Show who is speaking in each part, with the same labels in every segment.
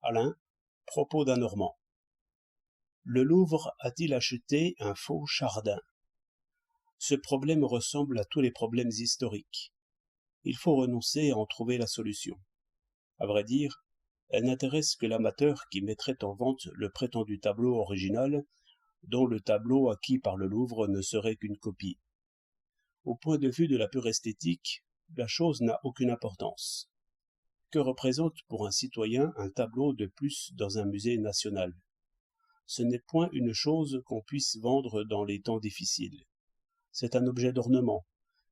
Speaker 1: Alain, propos d'un Normand. Le Louvre a-t-il acheté un faux Chardin? Ce problème ressemble à tous les problèmes historiques. Il faut renoncer à en trouver la solution. À vrai dire, elle n'intéresse que l'amateur qui mettrait en vente le prétendu tableau original, dont le tableau acquis par le Louvre ne serait qu'une copie. Au point de vue de la pure esthétique, la chose n'a aucune importance. Que représente pour un citoyen un tableau de plus dans un musée national? Ce n'est point une chose qu'on puisse vendre dans les temps difficiles. C'est un objet d'ornement,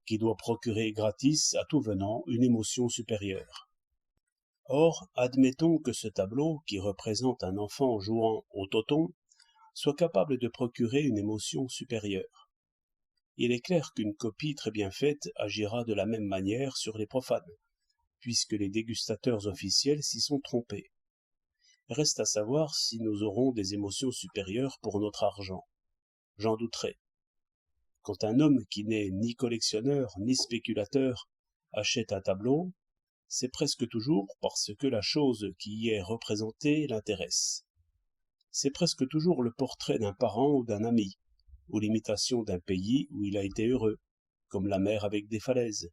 Speaker 1: qui doit procurer gratis à tout venant une émotion supérieure. Or, admettons que ce tableau, qui représente un enfant jouant au toton, soit capable de procurer une émotion supérieure. Il est clair qu'une copie très bien faite agira de la même manière sur les profanes, puisque les dégustateurs officiels s'y sont trompés. Reste à savoir si nous aurons des émotions supérieures pour notre argent. J'en douterai. Quand un homme qui n'est ni collectionneur ni spéculateur achète un tableau, c'est presque toujours parce que la chose qui y est représentée l'intéresse. C'est presque toujours le portrait d'un parent ou d'un ami, ou l'imitation d'un pays où il a été heureux, comme la mer avec des falaises,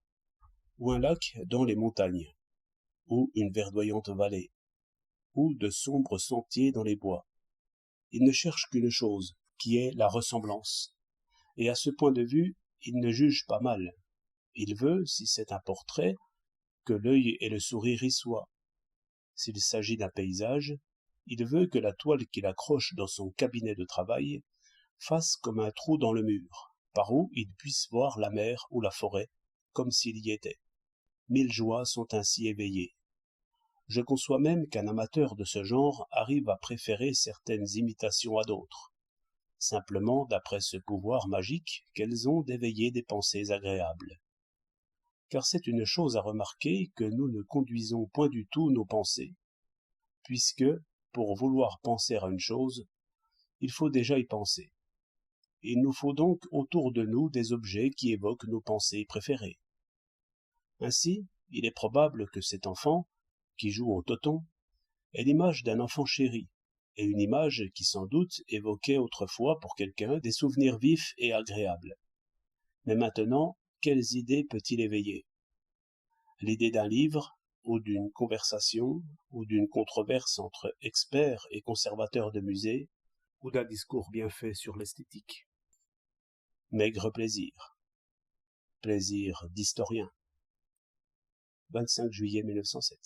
Speaker 1: ou un lac dans les montagnes, ou une verdoyante vallée, ou de sombres sentiers dans les bois. Il ne cherche qu'une chose, qui est la ressemblance. Et à ce point de vue, il ne juge pas mal. Il veut, si c'est un portrait, que l'œil et le sourire y soient. S'il s'agit d'un paysage, il veut que la toile qu'il accroche dans son cabinet de travail fasse comme un trou dans le mur, par où il puisse voir la mer ou la forêt, comme s'il y était. 1000 joies sont ainsi éveillées. Je conçois même qu'un amateur de ce genre arrive à préférer certaines imitations à d'autres, simplement d'après ce pouvoir magique qu'elles ont d'éveiller des pensées agréables. Car c'est une chose à remarquer que nous ne conduisons point du tout nos pensées, puisque, pour vouloir penser à une chose, il faut déjà y penser. Il nous faut donc autour de nous des objets qui évoquent nos pensées préférées. Ainsi, il est probable que cet enfant, qui joue au toton, ait l'image d'un enfant chéri, et une image qui sans doute évoquait autrefois pour quelqu'un des souvenirs vifs et agréables. Mais maintenant, quelles idées peut-il éveiller? L'idée d'un livre, ou d'une conversation, ou d'une controverse entre experts et conservateurs de musées, ou d'un discours bien fait sur l'esthétique. Maigre plaisir. Plaisir d'historien. 25 juillet 1907.